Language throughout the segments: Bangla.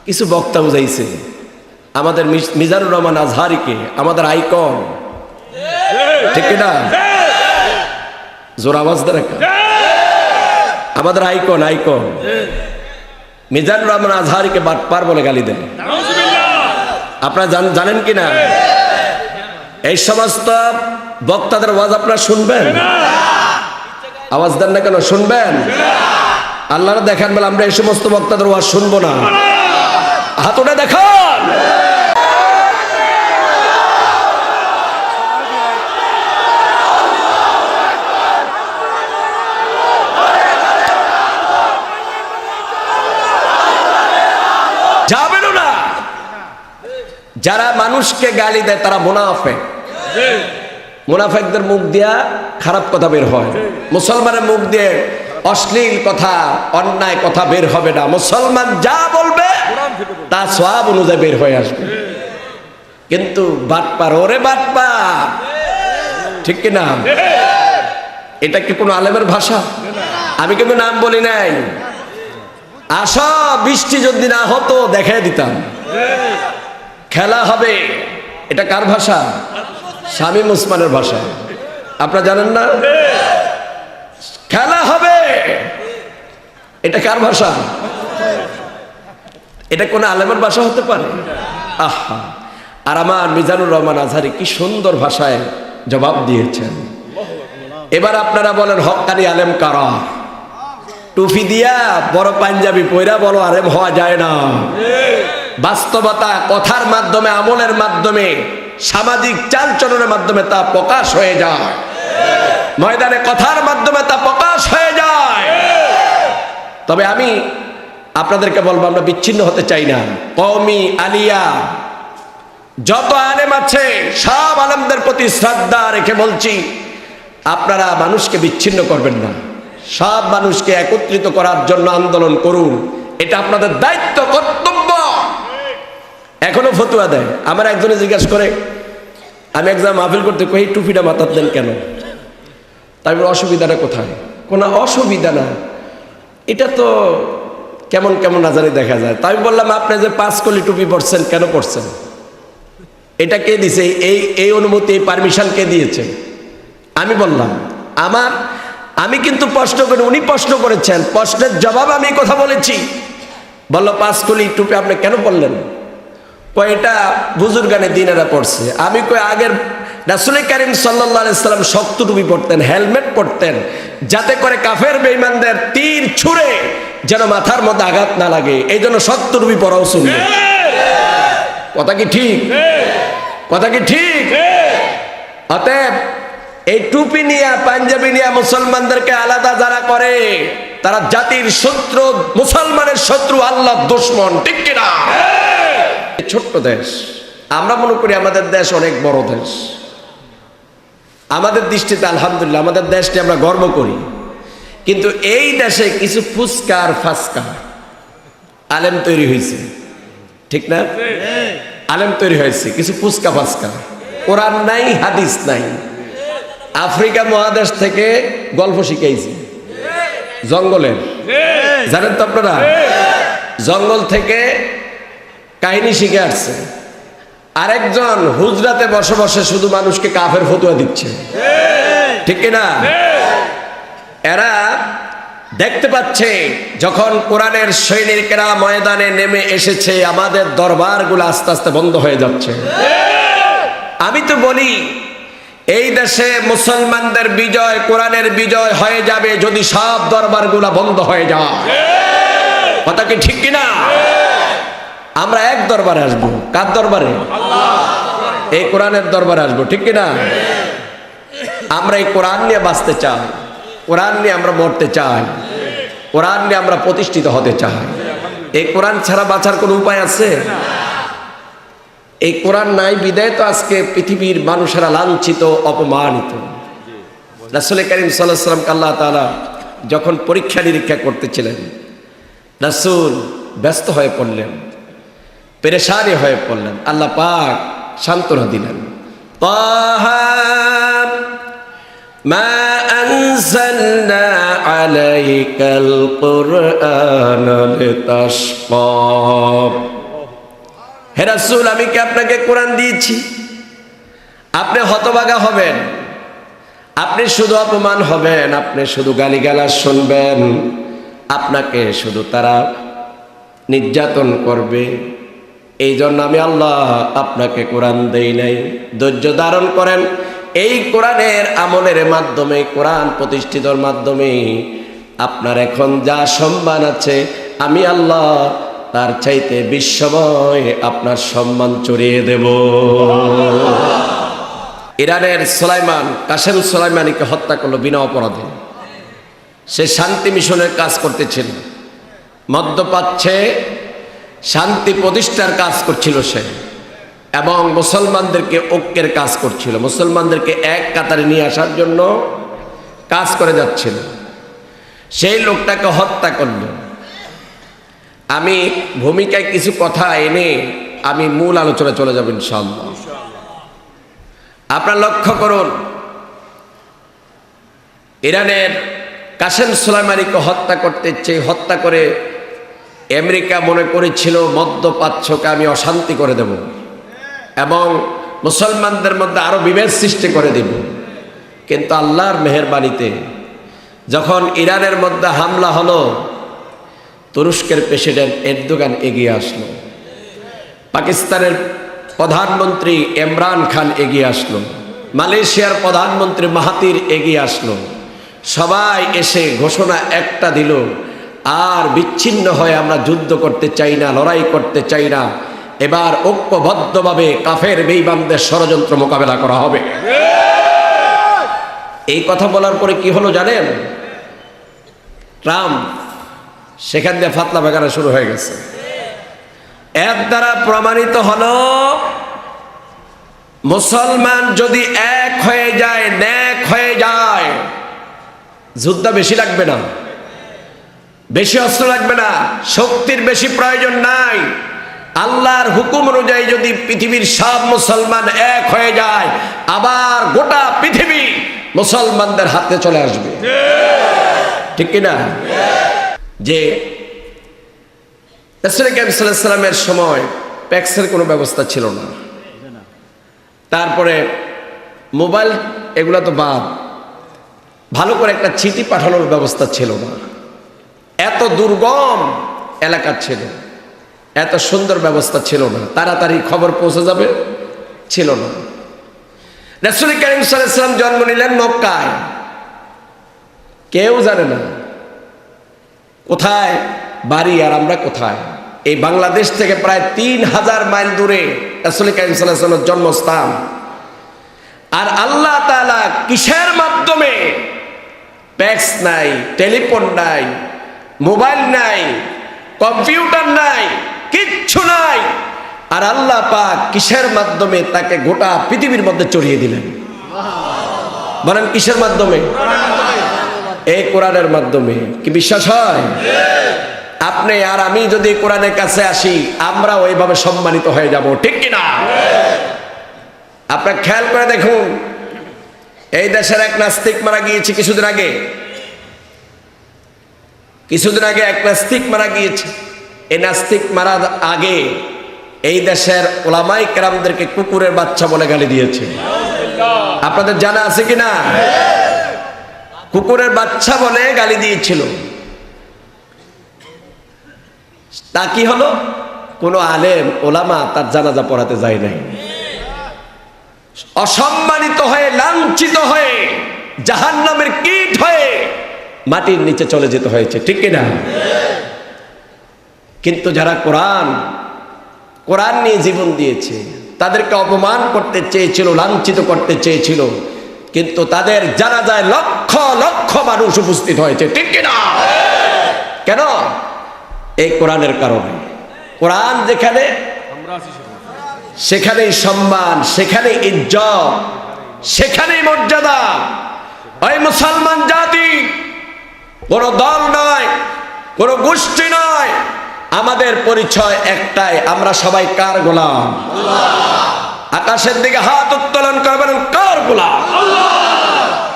কিছু বক্তা বুঝাইছে আমাদের মিজানুর রহমান আজহারিকে, আমাদের আইকন, ঠিক না? জোর আওয়াজ দেন, আমাদের আইকন মিজানুর রহমান আজহারিকে বাটপার বলে গালি দেন। আপনারা জানেন কি না? এই সমস্ত বক্তাদের আওয়াজ আপনারা শুনবেন? আওয়াজ দেন না কেন? শুনবেন? আল্লাহর দেখান বলে আমরা এই সমস্ত বক্তাদের আওয়াজ শুনবো না। হাতটা দেখান। যাবেন না। যারা মানুষকে গালি দেয় তারা মুনাফিক। মুনাফিকদের মুখ দিয়া খারাপ কথা বের হয়, মুসলমানের মুখ দিয়ে অশ্লীল কথা, অন্যায় কথা বের হবে না। মুসলমান যা বলবে তা সওয়াব অনুযায়ী বের হয়ে আসবে। কিন্তু বাটপার, ওরে বাটপার, ঠিক কি না? এটা কি কোনো আলেমের ভাষা? আমি কিন্তু নাম বলি নাই। আসো, বৃষ্টি যদি না হতো দেখাই দিতাম। খেলা হবে, এটা কার ভাষা? শামীম ওসমানের ভাষা। আপনারা জানেন না? খেলা হবে, এটা কার ভাষা? এটা কোন আলেমের ভাষা হতে পারে? আহা! আর আমার মিজানুর রহমান আজহারি কি সুন্দর ভাষায় জবাব দিয়েছেন। এবার আপনারা বলেন হক্কানি আলেম কারা? টুপি দিয়া বড় পাঞ্জাবি পয়রা বড় আলেম হওয়া যায় না। বাস্তবতা কথার মাধ্যমে, আমলের মাধ্যমে, সামাজিক চালচলনের মাধ্যমে তা প্রকাশ হয়ে যায়। ময়দানে কথার মাধ্যমে তা প্রকাশ হয়ে যায়। তবে আমি আপনাদেরকে বলবো, আমরা বিচ্ছিন্ন হতে চাই না। কওমি, আলিয়া, যত আলেম আছে সব আলেমদের প্রতি শ্রদ্ধা রেখে বলছি, আপনারা মানুষকে বিচ্ছিন্ন করবেন না। সব মানুষকে একত্রিত করার জন্য আন্দোলন করুন। এটা আপনাদের দায়িত্ব, কর্তব্য। এখনো ফতুয়া দেয়। আমার একজনে জিজ্ঞাসা করে, আমি একজন মাহফিল করতে কই টুপিটা মাথার দেন কেন? তারপর অসুবিধাটা কোথায়? কোনো অসুবিধা না, এটা তো কেমন কেমন না জানি দেখা যায়। তাই বললাম, আপনি যে 5 কলি টুপি পরছেন, কেন পরছেন? এটা কে দিছে? এই অনুমতি, এই পারমিশন কে দিয়েছে? আমি বললাম, আমি কিন্তু প্রশ্ন করি, উনি প্রশ্ন করেছেন, প্রশ্নের জবাব আমি কথা বলেছি। বললো 5 কলি টুপি আপনি কেন পরলেন? কয় এটা বুজুর্গানে দিনেরা পড়ছে। আমি কই আগের রাসূল কারীম সাল্লাল্লাহু আলাইহি সাল্লাম শক্ত টুপি পরতেন, হেলমেট পরতেন, যাতে করে কাফের বেঈমানদের তীর ছুঁড়ে যেন মাথার মধ্যে আঘাত না লাগে। এই জন্য শক্ত টুপি পরাও সুন্নাত। কথা কি ঠিক? কথা কি ঠিক? অতএব এই টুপি নিয়ে, পাঞ্জাবি নিয়ে মুসলমানদেরকে আলাদা যারা করে, তারা জাতির শত্রু, মুসলমানের শত্রু, আল্লাহর দুশমন, ঠিক কিনা? ছোট্ট দেশ, আমরা মনে করি আমাদের দেশ অনেক বড় দেশ। আমাদের দৃষ্টিতে আলহামদুলিল্লাহ আমাদের দেশটি আমরা গর্ব করি। কিন্তু এই দেশে কিছু ফুসকার ফাসকা আলেম তৈরি হয়েছে, ঠিক না? আলেম তৈরি হয়েছে কিছু ফুসকা ফাসকা। কোরআন নাই, হাদিস নাই। আফ্রিকা মহাদেশ থেকে গল্প শিখাইছে, জঙ্গলের, জানেন তো আপনারা? জঙ্গল থেকে কাহিনী শিখে আসছে। আরেকজন হুজরাতে বসে বসে শুধু মানুষকে কাফের ফতুয়া দিচ্ছে, ঠিক কিনা? এরা দেখতে পাচ্ছে যখন কোরআনের সৈনিকেরা ময়দানে নেমে এসেছে, আমাদের দরবারগুলো আস্তে আস্তে বন্ধ হয়ে যাচ্ছে। আমি তো বলি, এই দেশে মুসলমানদের বিজয়, কোরআনের বিজয় হয়ে যাবে যদি সব দরবারগুলো বন্ধ হয়ে যায়। কথা কি ঠিক কিনা? আমরা এক দরবারে আসবো। কার দরবারে? এই কোরআনের দরবারে আসবো, ঠিক কিনা? আমরা এই কোরআন নিয়ে বাঁচতে চাই, কোরআন নিয়ে আমরা মরতে চাই, কোরআন নিয়ে আমরা প্রতিষ্ঠিত হতে চাই। এই কোরআন ছাড়া বাঁচার কোনো উপায় আছে? এই কোরআন নাই বিদায় তো আজকে পৃথিবীর মানুষেরা লাঞ্ছিত, অপমানিত। রাসূল কারীম সাল্লাল্লাহু আলাইহি ওয়াসাল্লামকে আল্লাহ তাআলা যখন পরীক্ষা নিরীক্ষা করতেছিলেন, রাসূল ব্যস্ত হয়ে পড়লেন, পেরেশানি হয়ে পড়লেন। আল্লাহ পাক সান্ত্বনা দিলেন, তাহা মা আনজালনা আলাইকাল কুরআনা লিতাশকা। হে রাসূল, আমি কি আপনাকে কোরআন দিয়েছি? আপনি হতভাগা হবেন, আপনি শুধু অপমান হবেন, আপনি শুধু গালিগালাজ শুনবেন, আপনাকে শুধু তারা নির্যাতন করবে। এই জন্য আমি আল্লাহ আপনাকে কোরআন দেই নাই। ধৈর্য ধারণ করেন। এই কোরআনের আমলের মাধ্যমে, কোরআন প্রতিষ্ঠিতর মাধ্যমে আপনার এখন যা সম্মান আছে, আমি আল্লাহ তার চাইতে বিশ্বময় আপনার সম্মান চড়িয়ে দেব। ইরানের সুলাইমান, কাসেম সুলাইমানিকে হত্যা করলো বিনা অপরাধে। সে শান্তি মিশনের কাজ করতেছিল, মদ্যপাচ্ছে শান্তি প্রতিষ্ঠার কাজ করছিল সে, এবং মুসলমানদেরকে ঐক্যের কাজ করছিল, মুসলমানদেরকে এক কাতারে নিয়ে আসার জন্য কাজ করে যাচ্ছিল। সেই লোকটাকে হত্যা করল। আমি ভূমিকায় কিছু কথা এনে আমি মূল আলোচনা চলে যাব ইনশাআল্লাহ। আপনারা লক্ষ্য করুন, ইরানের কাসেম সুলাইমানিকে হত্যা করতে চেয়ে হত্যা করে আমেরিকা মনে করেছিল মধ্যপ্রাচ্যকে আমি অশান্তি করে দেব এবং মুসলমানদের মধ্যে আরো বিভেদ সৃষ্টি করে দেব। কিন্তু আল্লাহর মেহেরবানিতে যখন ইরানের মধ্যে হামলা হলো, তুরস্কের প্রেসিডেন্ট এরদোগান এগিয়ে আসলো, পাকিস্তানের প্রধানমন্ত্রী ইমরান খান এগিয়ে আসলো, মালয়েশিয়ার প্রধানমন্ত্রী মাহাতির এগিয়ে আসলো। সবাই এসে ঘোষণা একটা দিল, আর বিচ্ছিন্ন হয়ে আমরা যুদ্ধ করতে চাই না, লড়াই করতে চাই না। এবার ঐক্যবদ্ধভাবে কাফের বেঈমানদের ষড়যন্ত্র মোকাবেলা করা হবে। এই কথা বলার পরে কি হলো জানেন? ট্রাম্প সেখান দিয়ে ফাতলা বাগানা শুরু হয়ে গেছে। এর দ্বারা প্রমাণিত হলো, মুসলমান যদি এক হয়ে যায়, নেক হয়ে যায়, যুদ্ধ বেশি লাগবে না, বেশি অস্ত্র লাগবে না, শক্তির বেশি প্রয়োজন নাই। আল্লাহর হুকুম অনুযায়ী যদি পৃথিবীর সব মুসলমান এক হয়ে যায়, আবার গোটা পৃথিবী মুসলমানদের হাতে চলে আসবে। ঠিক কিনা? যে রাসূল কারীম সাল্লাল্লাহু আলাইহি ওয়াসাল্লামের সময় প্যাক্সের কোনো ব্যবস্থা ছিল না, তারপরে মোবাইল এগুলা তো বাদ, ভালো করে একটা চিঠি পাঠানোর ব্যবস্থা ছিল না, এত দুর্গম এলাকা ছিল, এত সুন্দর ব্যবস্থা ছিল না, তাড়াতাড়ি খবর পৌঁছে যাবে ছিল না। রাসূল কারীম সাল্লাল্লাহু আলাইহি ওয়াসাল্লাম জন্ম নিলেন মক্কায়, কেউ জানে না কোথায় বাড়ি আর আমরা কোথায়। এই বাংলাদেশ থেকে প্রায় 3000 মাইল দূরে রাসূল কারীম সাল্লাল্লাহু আলাইহি ওয়াসাল্লামের জন্মস্থান। আর আল্লাহ তাআলা কিসের মাধ্যমে? ফ্যাক্স নাই, টেলিফোন নাই, মোবাইল নাই, কম্পিউটার নাই, কিচ্ছু নাই। আর আল্লাহ পাক কিসের মাধ্যমে তাকে গোটা পৃথিবীর মধ্যে চড়িয়ে দিলেন? বলেন কিসের মাধ্যমে? এই কোরআনের মাধ্যমে। কি বিশ্বাস হয়? আপনি আর আমি যদি কোরআনের কাছে আসি, আমরা ওইভাবে সম্মানিত হয়ে যাব। ঠিক কিনা? আপনারা খেয়াল করে দেখুন, এই দেশের এক নাস্তিক মারা গিয়েছে কিছুদিন আগে। এক নাস্তিক মারা গিয়েছে। এই নাস্তিক মারার আগে এই দেশের ওলামায়ে কেরামদেরকে কুকুরের বাচ্চা বলে গালি দিয়েছে। আপনাদের জানা আছে কিনা? কুকুরের বাচ্চা বলে গালি দিয়েছিল। তা কি হলো? কোনো আলেম ওলামা তার জানাজা পড়াতে যায় নাই। অসম্মানিত হয়ে, লাঞ্ছিত হয়ে, জাহান্নামের কীট হয়ে মাটির নিচে চলে যেতে হয়েছে। ঠিক কিনা? কিন্তু যারা কোরআন নিয়ে জীবন দিয়েছে, তাদেরকে অপমান করতে চেয়েছিল, লাঞ্ছিত করতে চেয়েছিল, কিন্তু তাদের জানাজায় লক্ষ লক্ষ মানুষ উপস্থিত হয়েছে। ঠিক কিনা? কেন? এই কোরআনের কারণে। কোরআন যেখানে, সেখানেই সম্মান, সেখানেই ইজ্জত, সেখানেই মর্যাদা। ওই মুসলমান জাতি কোনো দল নয়, কোনো গোষ্ঠী নয়, আমাদের পরিচয় একটাই, আমরা সবাই কার গোলাম? আকাশের দিকে হাত উত্তোলন করবেন, কার গোলাম?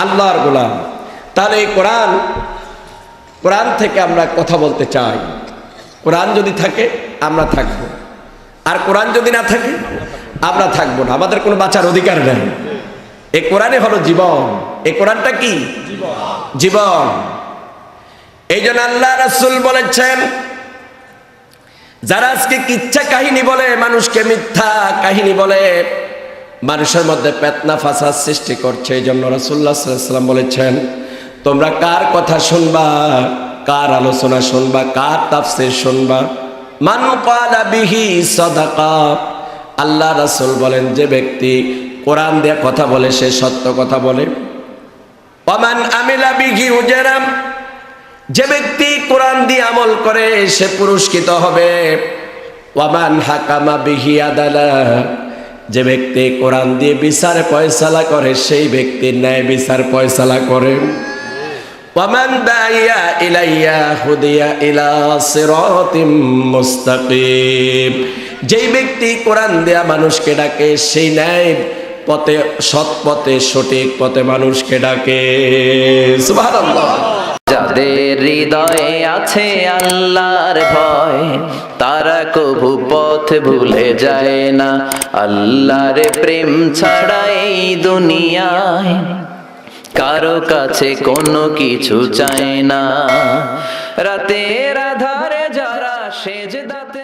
আল্লাহর গোলাম। তাহলে এই কোরআন থেকে আমরা কথা বলতে চাই। কোরআন যদি থাকে আমরা থাকবো, আর কোরআন যদি না থাকে আমরা থাকবো না, আমাদের কোনো বাঁচার অধিকার নেই। এই কোরআনই হলো জীবন। এই কোরআনটা কি জীবন। এই জন্য আল্লাহ রাসূল বলেছেন, যারা আজকে কিচ্ছা কাহিনী বলে, মানুষকে মিথ্যা কাহিনী বলে, মানুষের মধ্যে পেতনা ফাসাদ সৃষ্টি করছে, এই জন্য রাসূলুল্লাহ সাল্লাল্লাহু আলাইহি ওয়াসাল্লাম বলেছেন, তোমরা কার কথা শুনবা, কার আলোচনা শুনবা, কার তাফসীর শুনবা? মান ক্বালা বিহি সাদাকা। আল্লাহ রাসূল বলেন, যে ব্যক্তি কোরআন দিয়ে কথা বলে সে সত্য কথা বলে। ওয়ামান আমিলা বিহি উজরাম। যে ব্যক্তি কোরআন দিয়ে আমল করে সে পুরস্কৃত হবে। ওয়ামান হাকামা বিহি আদালা। যে ব্যক্তি কোরআন দিয়ে বিচার ফয়সালা করে সেই ব্যক্তির ন্যায় বিচার ফয়সালা করে। ওয়ামান দাইয়া ইলাইয়া হুদিয়া ইলা সিরাতিম মুস্তাকিম। যেই ব্যক্তি কোরআন দেয়া মানুষকে ডাকে সেই ন্যায় পথে, সৎ পথে, সঠিক পথে মানুষকে ডাকে। সুবহানাল্লাহ। যাদের হৃদয়ে আছে আল্লাহর ভয়, তারা কভু পথ ভুলে যায় না। আল্লাহর প্রেম ছাড়া এই দুনিয়ায় কারো কাছে কোনো কিছু চায় না। রাতের আধারে যারা সেজদাতে